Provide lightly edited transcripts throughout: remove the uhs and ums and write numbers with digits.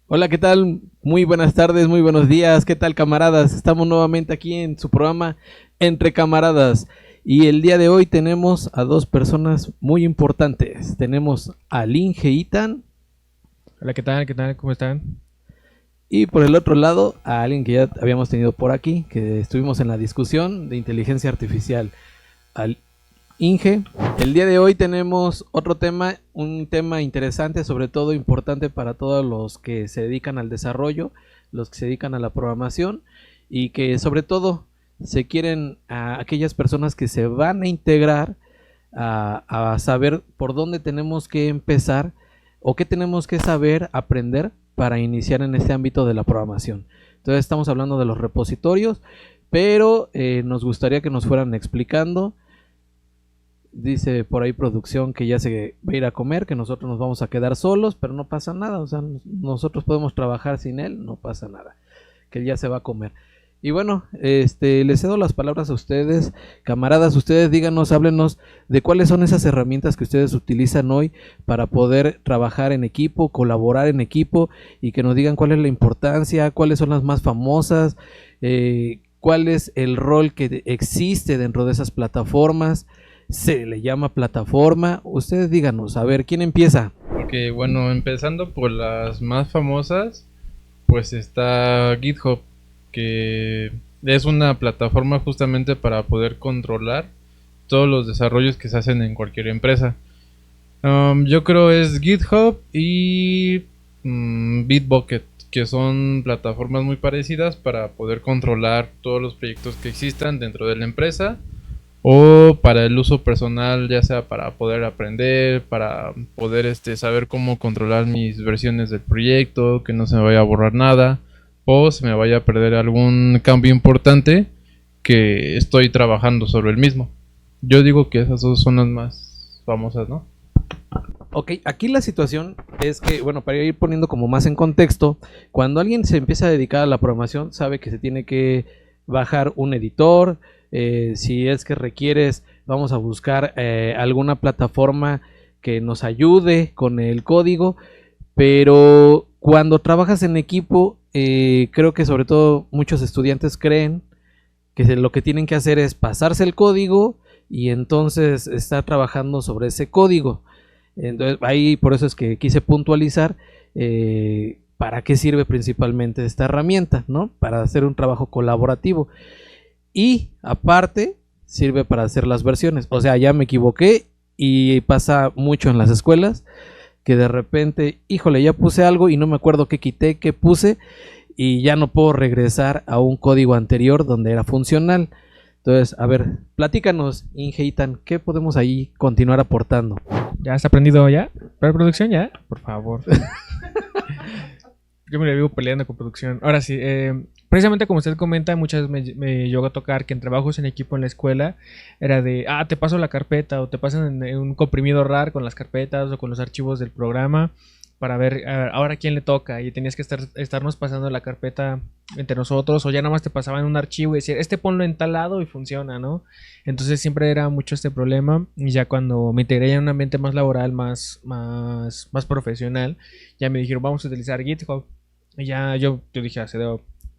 Hola, ¿qué tal? Muy buenas tardes, muy buenos días. ¿Qué tal, camaradas? Estamos nuevamente aquí en su programa Entre Camaradas. Y el día de hoy tenemos a dos personas muy importantes. Tenemos al Inge Itan Hola, ¿qué tal? ¿Qué tal? ¿Cómo están? y por el otro lado a alguien que ya habíamos tenido por aquí, que estuvimos en la discusión de inteligencia artificial, al Inge. El día de hoy tenemos otro tema, un tema interesante, sobre todo importante para todos los que se dedican al desarrollo, los que se dedican a la programación y que sobre todo se quieren a aquellas personas que se van a integrar a saber por dónde tenemos que empezar o qué tenemos que saber aprender para iniciar en este ámbito de la programación. Entonces estamos hablando de los repositorios, pero nos gustaría que nos fueran explicando. Dice por ahí producción que ya se va a ir a comer, que nosotros nos vamos a quedar solos, pero no pasa nada, o sea, nosotros podemos trabajar sin él, no pasa nada, que él ya se va a comer. Y bueno, les cedo las palabras a ustedes, camaradas. Ustedes díganos, háblenos de cuáles son esas herramientas que ustedes utilizan hoy para poder trabajar en equipo, colaborar en equipo, y que nos digan cuál es la importancia, cuáles son las más famosas, cuál es el rol que existe dentro de esas plataformas. Se le llama plataforma. Ustedes díganos, a ver, ¿quién empieza? Que bueno, empezando por las más famosas, pues está GitHub, que es una plataforma justamente para poder controlar todos los desarrollos que se hacen en cualquier empresa. Yo creo es GitHub y Bitbucket, que son plataformas muy parecidas para poder controlar todos los proyectos que existan dentro de la empresa, o para el uso personal, ya sea para poder aprender, para poder saber cómo controlar mis versiones del proyecto, que no se me vaya a borrar nada o se me vaya a perder algún cambio importante que estoy trabajando sobre el mismo. Yo digo que esas dos son las más famosas, ¿no? Ok, aquí la situación es que, bueno, para ir poniendo como más en contexto, cuando alguien se empieza a dedicar a la programación, sabe que se tiene que bajar un editor. Si es que requieres, vamos a buscar alguna plataforma que nos ayude con el código, pero cuando trabajas en equipo, creo que sobre todo muchos estudiantes creen que lo que tienen que hacer es pasarse el código y entonces estar trabajando sobre ese código. Entonces ahí por eso es que quise puntualizar para qué sirve principalmente esta herramienta, ¿no? Para hacer un trabajo colaborativo. Y aparte sirve para hacer las versiones. O sea, ya me equivoqué y pasa mucho en las escuelas que de repente, híjole, ya puse algo y no me acuerdo qué quité, qué puse, y ya no puedo regresar a un código anterior donde era funcional. Entonces, a ver, platícanos, Inge Itan, ¿qué podemos ahí continuar aportando? ¿Ya has aprendido ya? ¿Para producción ya? Por favor. Yo me la vivo peleando con producción. Ahora sí, precisamente como usted comenta, muchas veces me llegó a tocar que en trabajos en equipo en la escuela era de, te paso la carpeta, o te pasan en un comprimido RAR con las carpetas o con los archivos del programa para ver ahora a quién le toca, y tenías que estarnos pasando la carpeta entre nosotros, o ya nada más te pasaban un archivo y decir, ponlo en tal lado y funciona, ¿no? Entonces siempre era mucho este problema, y ya cuando me integré en un ambiente más laboral, más profesional, ya me dijeron, vamos a utilizar GitHub. Y ya yo dije,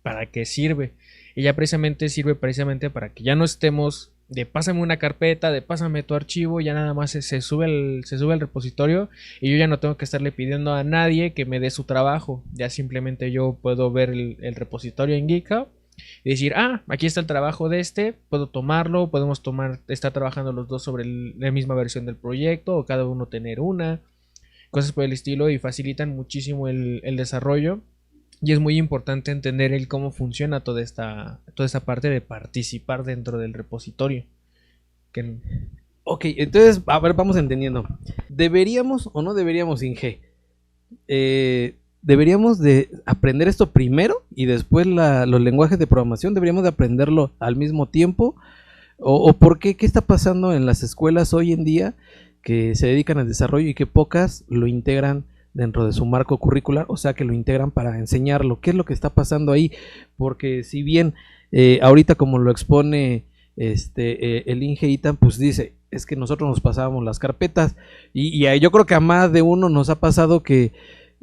¿para qué sirve? Y ya precisamente sirve para que ya no estemos de pásame una carpeta, de pásame tu archivo, ya nada más se sube el repositorio, y yo ya no tengo que estarle pidiendo a nadie que me dé su trabajo. Ya simplemente yo puedo ver el repositorio en GitHub y decir, aquí está el trabajo de puedo tomarlo, podemos estar trabajando los dos sobre la misma versión del proyecto, o cada uno tener una, cosas por el estilo, y facilitan muchísimo el desarrollo. Y es muy importante entender cómo funciona toda esta parte de participar dentro del repositorio. Ok, entonces, a ver, vamos entendiendo. ¿Deberíamos o no deberíamos, Inge? ¿Deberíamos de aprender esto primero y después los lenguajes de programación? ¿Deberíamos de aprenderlo al mismo tiempo? ¿O por qué? ¿Qué está pasando en las escuelas hoy en día que se dedican al desarrollo y que pocas lo integran dentro de su marco curricular? O sea, que lo integran para enseñarlo. ¿Qué es lo que está pasando ahí? Porque si bien ahorita, como lo expone el Inge Itan, pues dice, es que nosotros nos pasábamos las carpetas, y yo creo que a más de uno nos ha pasado que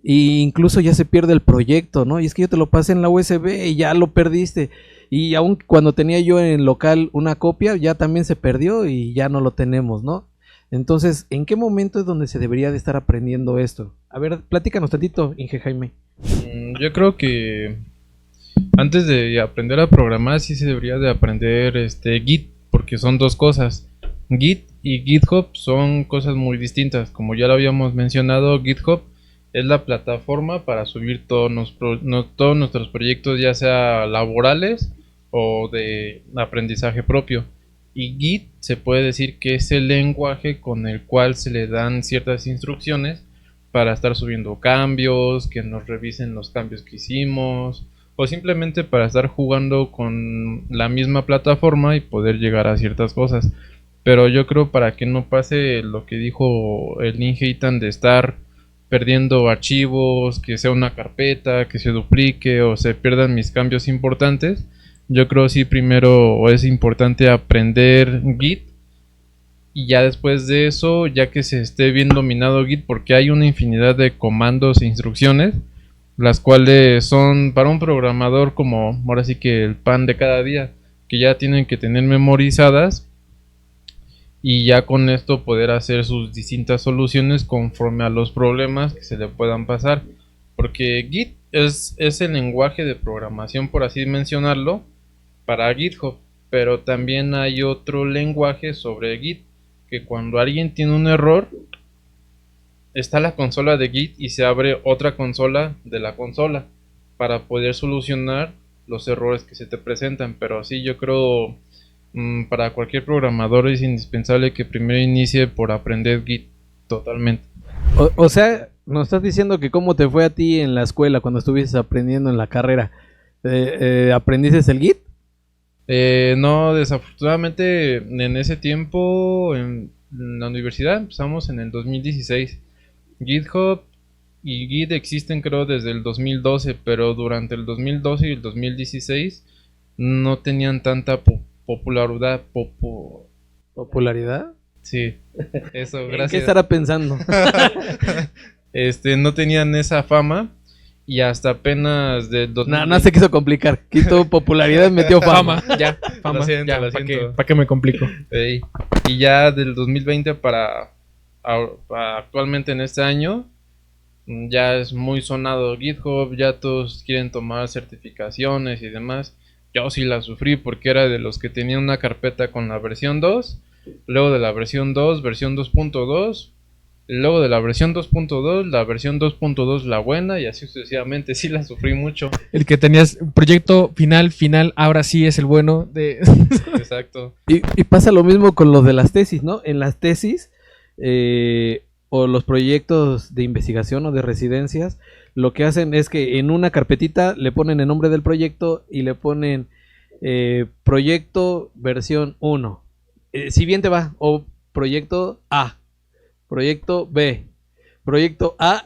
Y incluso ya se pierde el proyecto, ¿no? Y es que yo te lo pasé en la USB y ya lo perdiste. Y aún cuando tenía yo en local una copia, ya también se perdió y ya no lo tenemos, ¿no? Entonces, ¿en qué momento es donde se debería de estar aprendiendo esto? A ver, platícanos tantito, Inge Jaime. Yo creo que antes de aprender a programar sí se debería de aprender Git, porque son dos cosas. Git y GitHub son cosas muy distintas. Como ya lo habíamos mencionado, GitHub es la plataforma para subir todos nuestros proyectos, ya sea laborales o de aprendizaje propio. Y Git se puede decir que es el lenguaje con el cual se le dan ciertas instrucciones para estar subiendo cambios, que nos revisen los cambios que hicimos, o simplemente para estar jugando con la misma plataforma y poder llegar a ciertas cosas. Pero yo creo, para que no pase lo que dijo el Ninja Itan, de estar perdiendo archivos, que sea una carpeta, que se duplique o se pierdan mis cambios importantes, yo creo sí primero es importante aprender Git, y ya después de eso, ya que se esté bien dominado Git, porque hay una infinidad de comandos e instrucciones, las cuales son para un programador como ahora sí que el pan de cada día, que ya tienen que tener memorizadas, y ya con esto poder hacer sus distintas soluciones conforme a los problemas que se le puedan pasar. Porque Git es el lenguaje de programación, por así mencionarlo, para GitHub, pero también hay otro lenguaje sobre Git, que cuando alguien tiene un error, está la consola de Git y se abre otra consola de la consola para poder solucionar los errores que se te presentan. Pero sí, yo creo, para cualquier programador es indispensable que primero inicie por aprender Git totalmente. O sea, nos estás diciendo que cómo te fue a ti en la escuela cuando estuviste aprendiendo en la carrera. ¿Aprendiste el Git? No, desafortunadamente en ese tiempo en la universidad empezamos en el 2016. GitHub y Git existen creo desde el 2012, pero durante el 2012 y el 2016 no tenían tanta popularidad. ¿Popularidad? Sí, eso, ¿En qué gracias. estará pensando? No tenían esa fama, y hasta apenas del No se quiso complicar. Quitó popularidad y metió fama. Ya, fama, Lo siento, ya, lo ¿para siento. qué me complico? Ey, y ya del 2020 para actualmente en este año, ya es muy sonado GitHub, ya todos quieren tomar certificaciones y demás. Yo sí la sufrí porque era de los que tenían una carpeta con la versión 2, luego de la versión 2, versión 2.2, luego de la versión 2.2, la versión 2.2 la buena, y así sucesivamente. Sí la sufrí mucho. El que tenías proyecto final, ahora sí es el bueno de... Exacto. Y pasa lo mismo con lo de las tesis, ¿no? En las tesis o los proyectos de investigación o de residencias, lo que hacen es que en una carpetita le ponen el nombre del proyecto y le ponen proyecto versión 1. Si bien te va, o proyecto A, proyecto B, proyecto A,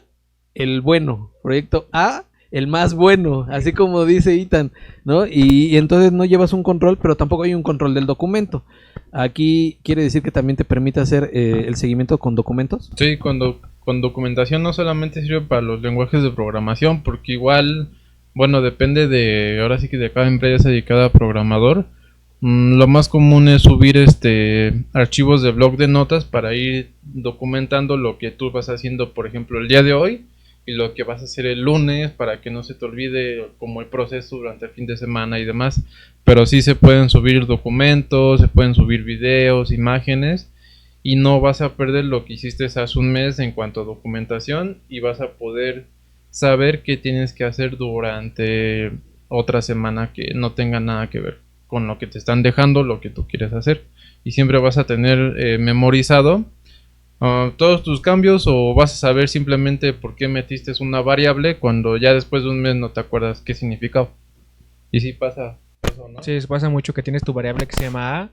el bueno, proyecto A, el más bueno, así como dice Itan, ¿no? Y entonces no llevas un control, pero tampoco hay un control del documento. Aquí quiere decir que también te permite hacer el seguimiento con documentos. Sí, con documentación no solamente sirve para los lenguajes de programación, porque igual, bueno, depende de, ahora sí que de cada empresa y cada programador. Lo más común es subir archivos de blog de notas para ir documentando lo que tú vas haciendo, por ejemplo, el día de hoy, y lo que vas a hacer el lunes, para que no se te olvide como el proceso durante el fin de semana y demás. Pero sí se pueden subir documentos, se pueden subir videos, imágenes, y no vas a perder lo que hiciste hace un mes en cuanto a documentación, y vas a poder saber qué tienes que hacer durante otra semana que no tenga nada que ver con lo que te están dejando, lo que tú quieres hacer. Y siempre vas a tener memorizado todos tus cambios, o vas a saber simplemente por qué metiste una variable cuando ya después de un mes no te acuerdas qué significaba. Y sí pasa eso, ¿no? Sí, pasa mucho que tienes tu variable que se llama A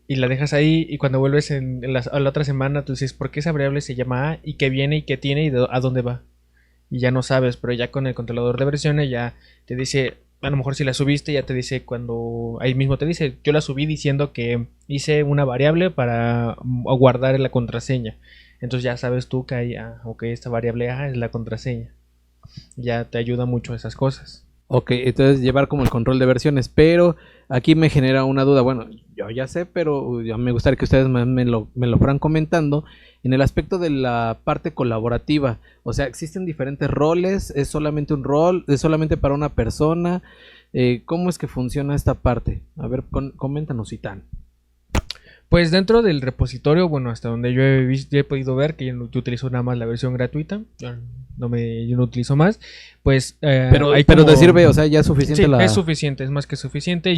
y la dejas ahí, y cuando vuelves a la otra semana tú dices, ¿por qué esa variable se llama A? ¿Y qué viene y qué tiene y a dónde va? Y ya no sabes, pero ya con el controlador de versiones ya te dice, a lo mejor si la subiste ya te dice, cuando ahí mismo te dice, yo la subí diciendo que hice una variable para guardar la contraseña. Entonces ya sabes tú que hay, ok, esta variable A es la contraseña. ya te ayuda mucho esas cosas. Ok, entonces llevar como el control de versiones, pero aquí me genera una duda. Bueno, yo ya sé, pero ya me gustaría que ustedes me lo fueran comentando en el aspecto de la parte colaborativa. O sea, ¿existen diferentes roles? ¿Es solamente un rol? ¿Es solamente para una persona? ¿Cómo es que funciona esta parte? A ver, coméntanos, Itán. Pues dentro del repositorio, bueno, hasta donde yo he podido ver, que yo utilizo nada más la versión gratuita, yo no utilizo más, pues Pero hay te como... sirve, o sea, ya es suficiente Sí, la... es suficiente, es más que suficiente.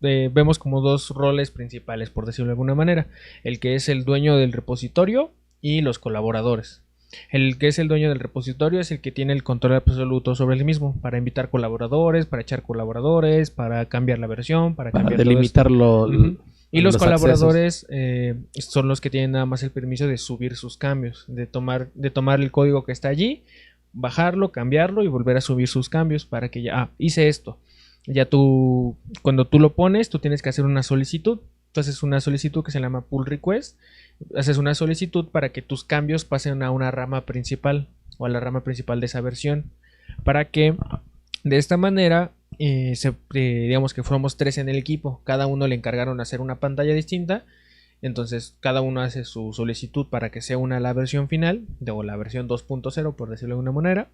Vemos como dos roles principales, por decirlo de alguna manera. El que es el dueño del repositorio y los colaboradores. El que es el dueño del repositorio es el que tiene el control absoluto sobre el mismo, para invitar colaboradores, para echar colaboradores, para cambiar la versión, para cambiar todo eso. delimitarlo. Ujú. Y los colaboradores colaboradores son los que tienen nada más el permiso de subir sus cambios, de tomar el código que está allí, bajarlo, cambiarlo y volver a subir sus cambios para que ya, hice esto. Ya cuando tú lo pones, tú tienes que hacer una solicitud. Tú haces una solicitud que se llama pull request. Haces una solicitud para que tus cambios pasen a una rama principal o a la rama principal de esa versión. Para que de esta manera, digamos que fuéramos 3 en el equipo. Cada uno le encargaron hacer una pantalla distinta. Entonces cada uno hace su solicitud para que sea una la versión final o la versión 2.0, por decirlo de alguna manera.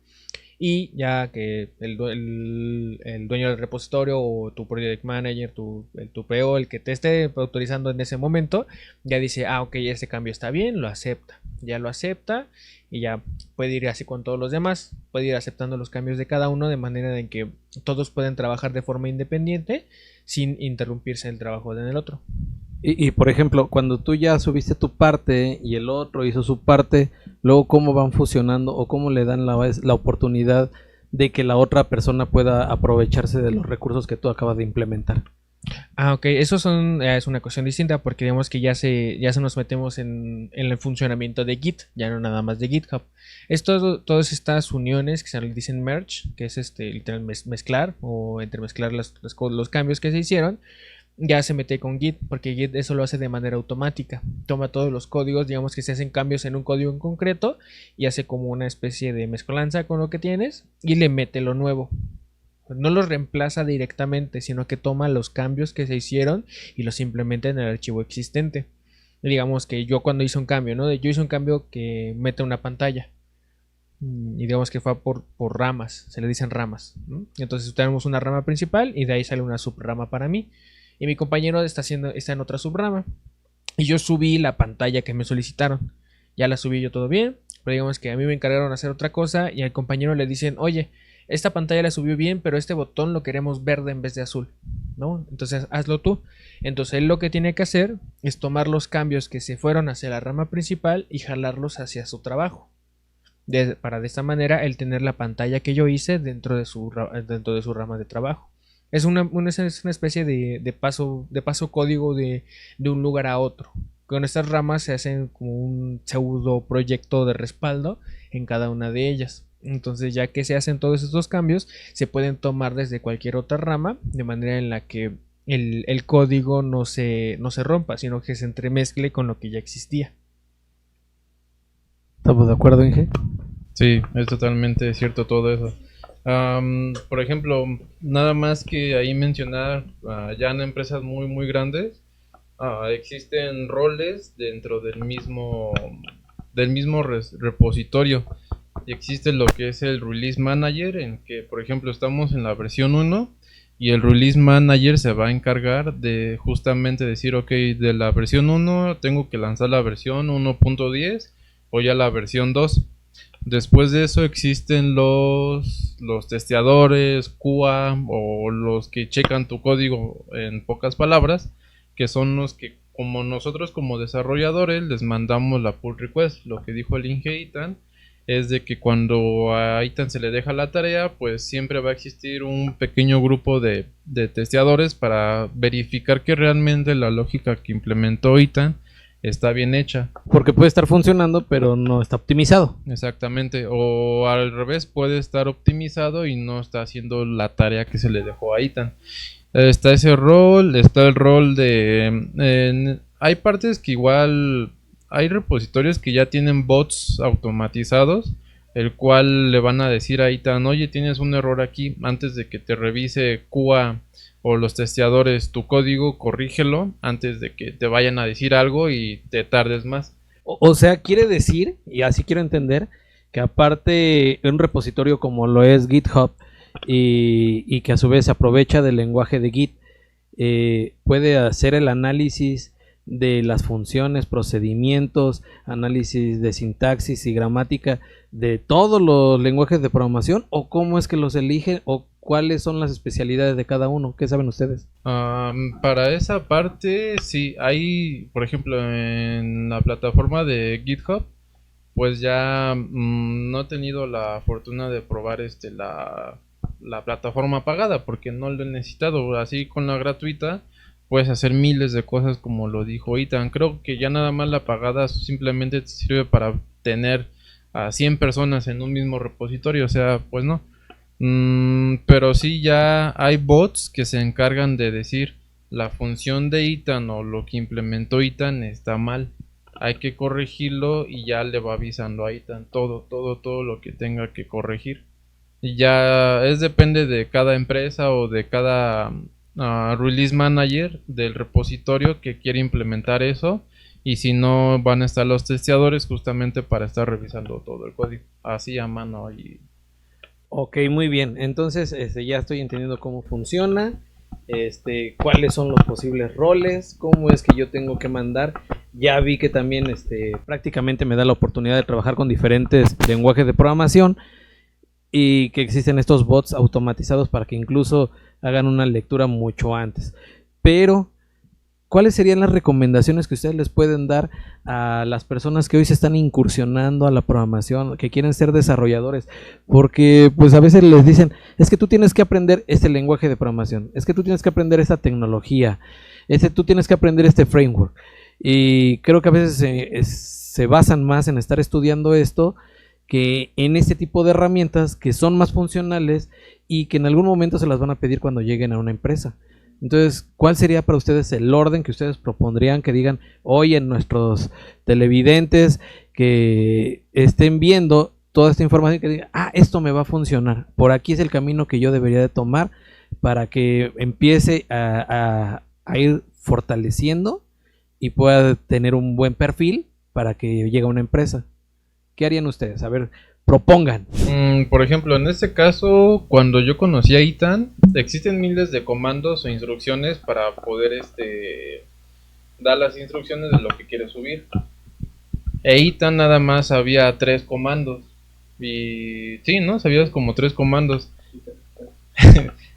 Y ya que el dueño del repositorio o tu project manager, tu PO, el que te esté autorizando en ese momento, ya dice, ok, ese cambio está bien, lo acepta. Ya lo acepta y ya puede ir así con todos los demás. Puede ir aceptando los cambios de cada uno de manera en que todos pueden trabajar de forma independiente sin interrumpirse el trabajo del otro. Y por ejemplo, cuando tú ya subiste tu parte y el otro hizo su parte, luego cómo van fusionando o cómo le dan la oportunidad de que la otra persona pueda aprovecharse de los recursos que tú acabas de implementar. Ok, eso es una cuestión distinta porque digamos que ya se nos metemos en el funcionamiento de Git, ya no nada más de GitHub. Todas estas uniones que se le dicen merge, que es literal mezclar o entremezclar los cambios que se hicieron, ya se mete con Git, porque Git eso lo hace de manera automática. Toma todos los códigos, digamos que se hacen cambios en un código en concreto y hace como una especie de mezcolanza con lo que tienes y le mete lo nuevo. No los reemplaza directamente, sino que toma los cambios que se hicieron y los implementa en el archivo existente. Digamos que yo cuando hice un cambio, ¿no? Yo hice un cambio que mete una pantalla. Y digamos que fue por ramas, se le dicen ramas, ¿no? Entonces tenemos una rama principal y de ahí sale una subrama para mí. Y mi compañero está en otra subrama. Y yo subí la pantalla que me solicitaron. Ya la subí yo todo bien. Pero digamos que a mí me encargaron hacer otra cosa. Y al compañero le dicen, oye, esta pantalla la subió bien, pero este botón lo queremos verde en vez de azul, ¿no? Entonces hazlo tú. Entonces él lo que tiene que hacer es tomar los cambios que se fueron hacia la rama principal y jalarlos hacia su trabajo. Para de esta manera él tener la pantalla que yo hice dentro de su rama de trabajo. Es una especie de paso código de un lugar a otro. Con estas ramas se hacen como un pseudo proyecto de respaldo en cada una de ellas. Entonces ya que se hacen todos estos cambios, se pueden tomar desde cualquier otra rama, de manera en la que el código no se rompa, sino que se entremezcle con lo que ya existía. ¿Estamos de acuerdo, Inge? Sí, es totalmente cierto todo eso. Por ejemplo, nada más que ahí mencionar, ya en empresas muy muy grandes, existen roles dentro del mismo repositorio. Y existe lo que es el Release Manager, en que por ejemplo estamos en la versión 1 y el Release Manager se va a encargar de justamente decir, ok, de la versión 1 tengo que lanzar la versión 1.10 o ya la versión 2. Después de eso existen los testeadores, QA o los que checan tu código, en pocas palabras, que son los que como nosotros como desarrolladores les mandamos la pull request. Lo que dijo el Inge Itan es de que cuando a Itan se le deja la tarea, pues siempre va a existir un pequeño grupo de testeadores para verificar que realmente la lógica que implementó Itan está bien hecha. Porque puede estar funcionando, pero no está optimizado. Exactamente. O al revés, puede estar optimizado y no está haciendo la tarea que se le dejó a Itan. Está ese rol, está el rol de... hay partes que igual... Hay repositorios que ya tienen bots automatizados el cual le van a decir a Ethan, oye, tienes un error aquí, antes de que te revise QA o los testeadores tu código, corrígelo antes de que te vayan a decir algo y te tardes más. O sea, quiere decir, y así quiero entender, que aparte un repositorio como lo es GitHub y que a su vez se aprovecha del lenguaje de Git, puede hacer el análisis de las funciones, procedimientos, análisis de sintaxis y gramática de todos los lenguajes de programación, o cómo es que los eligen, o cuáles son las especialidades de cada uno. ¿Qué saben ustedes? Para esa parte, sí, hay, por ejemplo, en la plataforma de GitHub, pues ya no he tenido la fortuna de probar la plataforma pagada porque no lo he necesitado. Así con la gratuita puedes hacer miles de cosas como lo dijo Ethan. Creo que ya nada más la pagada simplemente te sirve para tener a 100 personas en un mismo repositorio, o sea, pues no. Pero sí, ya hay bots que se encargan de decir la función de Ethan o lo que implementó Ethan está mal, hay que corregirlo, y ya le va avisando a Ethan todo lo que tenga que corregir. Y ya depende de cada empresa o de cada release manager del repositorio que quiere implementar eso, y si no, van a estar los testeadores justamente para estar revisando todo el código así a mano. Y Ok, muy bien. Entonces, ya estoy entendiendo cómo funciona, cuáles son los posibles roles, cómo es que yo tengo que mandar. Ya vi que también, prácticamente me da la oportunidad de trabajar con diferentes lenguajes de programación y que existen estos bots automatizados para que incluso hagan una lectura mucho antes. Pero ¿cuáles serían las recomendaciones que ustedes les pueden dar a las personas que hoy se están incursionando a la programación, que quieren ser desarrolladores? Porque pues a veces les dicen, es que tú tienes que aprender este lenguaje de programación, es que tú tienes que aprender esta tecnología, tú tienes que aprender este framework. Y creo que a veces se basan más en estar estudiando esto que en este tipo de herramientas que son más funcionales y que en algún momento se las van a pedir cuando lleguen a una empresa. Entonces, ¿cuál sería para ustedes el orden que ustedes propondrían que digan hoy en nuestros televidentes que estén viendo toda esta información, que digan, esto me va a funcionar, por aquí es el camino que yo debería de tomar para que empiece a ir fortaleciendo y pueda tener un buen perfil para que llegue a una empresa? ¿Qué harían ustedes? A ver, propongan. Por ejemplo, en este caso, cuando yo conocí a Ethan, existen miles de comandos o instrucciones para poder dar las instrucciones de lo que quieres subir. Ethan nada más había 3 comandos. Y sí, ¿no? Sabías como 3 comandos.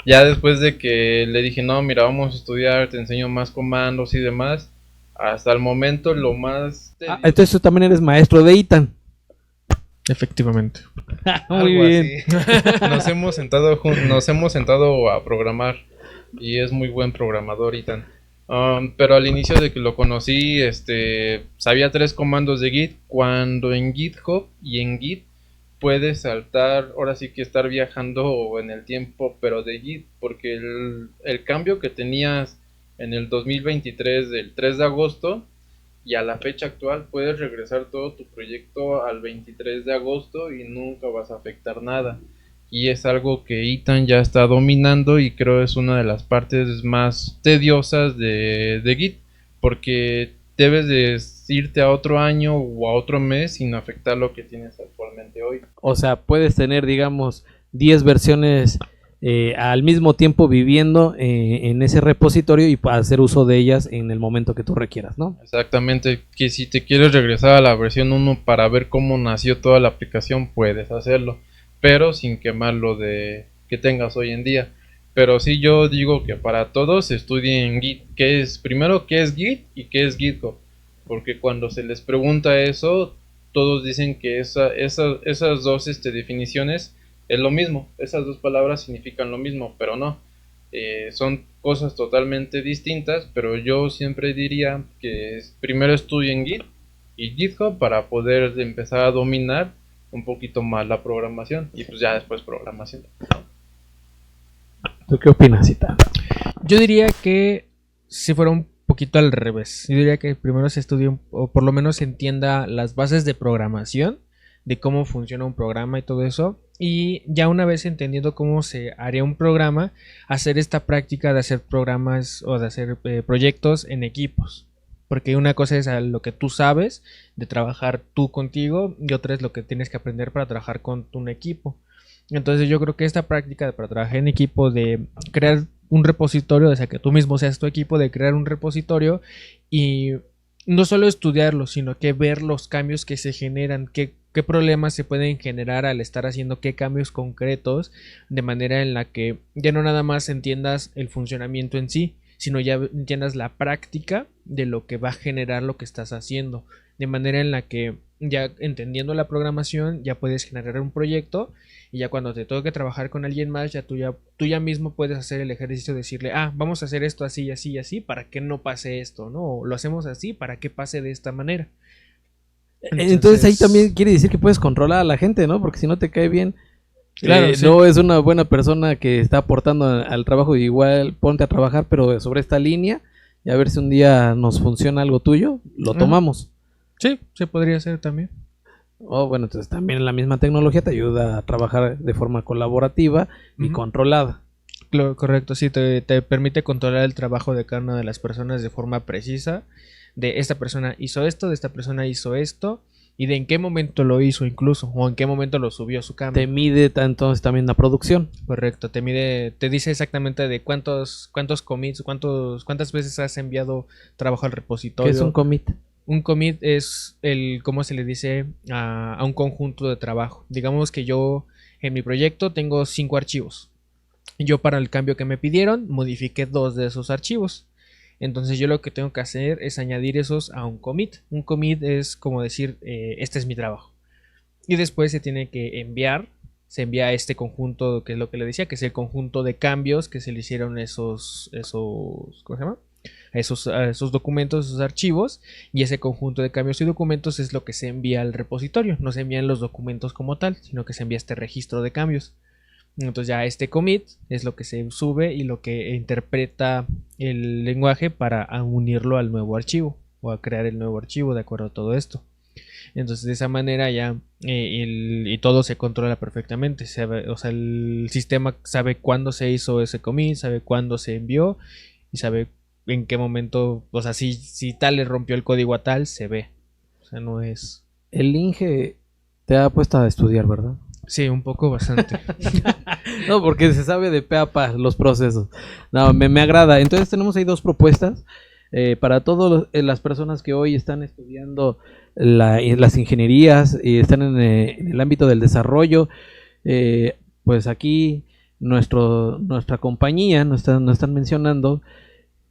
Ya después de que le dije, no, mira, vamos a estudiar, te enseño más comandos y demás. Hasta el momento lo más... entonces tú también eres maestro de Ethan. Efectivamente. Muy bien. Nos hemos sentado a programar y es muy buen programador Ethan. Pero al inicio de que lo conocí, sabía 3 comandos de Git, cuando en GitHub y en Git puedes saltar, ahora sí que estar viajando en el tiempo, pero de Git, porque el cambio que tenías en el 2023 del 3 de agosto y a la fecha actual, puedes regresar todo tu proyecto al 23 de agosto y nunca vas a afectar nada. Y es algo que Ethan ya está dominando, y creo es una de las partes más tediosas de Git, porque debes de irte a otro año o a otro mes sin afectar lo que tienes actualmente hoy. O sea, puedes tener, digamos, 10 versiones al mismo tiempo viviendo en ese repositorio y hacer uso de ellas en el momento que tú requieras, ¿no? Exactamente, que si te quieres regresar a la versión 1 para ver cómo nació toda la aplicación, puedes hacerlo, pero sin quemar lo de que tengas hoy en día. Pero sí, yo digo que para todos estudien Git, primero qué es Git y qué es GitHub, porque cuando se les pregunta eso, todos dicen que esas dos definiciones es lo mismo, esas 2 palabras significan lo mismo, pero no, son cosas totalmente distintas. Pero yo siempre diría que primero estudien Git y GitHub para poder empezar a dominar un poquito más la programación, y pues ya después programación. ¿Tú qué opinas, Ita? Yo diría que si fuera un poquito al revés. Yo diría que primero se estudie o por lo menos se entienda las bases de programación. de cómo funciona un programa y todo eso. Y ya una vez entendiendo cómo se haría un programa, hacer esta práctica de hacer programas o de hacer proyectos en equipos. Porque una cosa es a lo que tú sabes de trabajar tú contigo y otra es lo que tienes que aprender para trabajar con un equipo. Entonces yo creo que esta práctica para trabajar en equipo, de crear un repositorio, o sea, que tú mismo seas tu equipo, de crear un repositorio y no solo estudiarlo, sino que ver los cambios que se generan, qué problemas se pueden generar al estar haciendo qué cambios concretos, de manera en la que ya no nada más entiendas el funcionamiento en sí, sino ya entiendas la práctica de lo que va a generar lo que estás haciendo, de manera en la que ya entendiendo la programación ya puedes generar un proyecto y ya cuando te toque trabajar con alguien más tú ya mismo puedes hacer el ejercicio de decirle, vamos a hacer esto así, así y así para que no pase esto, ¿no? O lo hacemos así para que pase de esta manera. Entonces ahí también quiere decir que puedes controlar a la gente, ¿no? Porque si no te cae bien, claro, sí. no es una buena persona que está aportando al trabajo, igual ponte a trabajar, pero sobre esta línea, y a ver si un día nos funciona algo tuyo, lo tomamos. Sí, se podría hacer también. Bueno, entonces también la misma tecnología te ayuda a trabajar de forma colaborativa y controlada. Correcto, sí, te permite controlar el trabajo de cada una de las personas de forma precisa. De esta persona hizo esto, de esta persona hizo esto, y de en qué momento lo hizo incluso, o en qué momento lo subió a su cambio. Te mide entonces también la producción. Correcto, te dice exactamente de cuántos commits, cuántas veces has enviado trabajo al repositorio. ¿Qué es un commit? Un commit es ¿cómo se le dice? A un conjunto de trabajo. Digamos que yo en mi proyecto tengo 5 archivos. Yo para el cambio que me pidieron modifiqué 2 de esos archivos. Entonces yo lo que tengo que hacer es añadir esos a un commit. Un commit es como decir, este es mi trabajo. Y después se tiene que enviar. Se envía este conjunto, que es lo que le decía, que es el conjunto de cambios que se le hicieron esos ¿cómo se llama? Esos documentos, esos archivos, y ese conjunto de cambios y documentos es lo que se envía al repositorio. No se envían los documentos como tal, sino que se envía este registro de cambios. Entonces ya este commit es lo que se sube y lo que interpreta el lenguaje para unirlo al nuevo archivo o a crear el nuevo archivo de acuerdo a todo esto. Entonces de esa manera ya y todo se controla perfectamente. O sea, el sistema sabe cuándo se hizo ese commit, sabe cuándo se envió y sabe en qué momento, o sea, si tal le rompió el código a tal, se ve. O sea, no es... El Inge te ha puesto a estudiar, ¿verdad? Sí, un poco bastante. No, porque se sabe de pe a pa los procesos. No, me agrada. Entonces tenemos ahí 2 propuestas para todas las personas que hoy están estudiando las ingenierías y están en el ámbito del desarrollo. Pues aquí nuestra compañía nos están mencionando.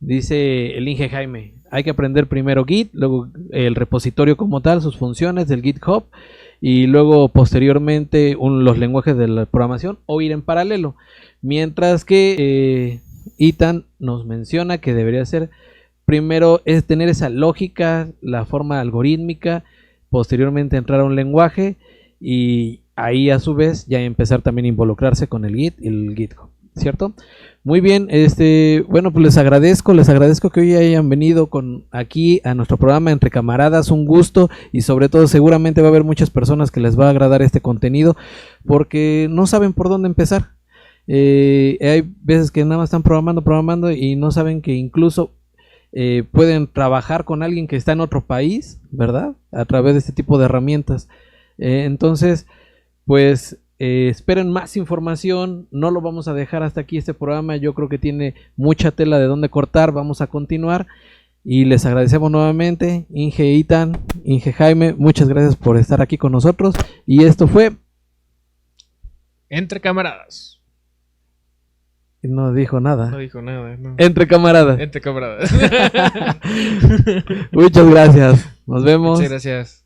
Dice el Inge Jaime, hay que aprender primero Git, luego el repositorio como tal, sus funciones del GitHub, y luego posteriormente los lenguajes de la programación, o ir en paralelo. Mientras que Ethan nos menciona que debería ser primero es tener esa lógica, la forma algorítmica, posteriormente entrar a un lenguaje y ahí a su vez ya empezar también a involucrarse con el Git y el GitHub, ¿cierto? Muy bien, bueno, pues les agradezco que hoy hayan venido aquí a nuestro programa Entre Camaradas, un gusto, y sobre todo seguramente va a haber muchas personas que les va a agradar este contenido porque no saben por dónde empezar. Hay veces que nada más están programando y no saben que incluso pueden trabajar con alguien que está en otro país, ¿verdad? A través de este tipo de herramientas. Entonces, pues esperen más información, no lo vamos a dejar hasta aquí este programa, yo creo que tiene mucha tela de dónde cortar, vamos a continuar y les agradecemos nuevamente, Inge Ethan, Inge Jaime, muchas gracias por estar aquí con nosotros y esto fue Entre Camaradas. No dijo nada. No dijo nada, no. Entre Camaradas. Entre Camaradas. Muchas gracias, nos vemos. Muchas gracias.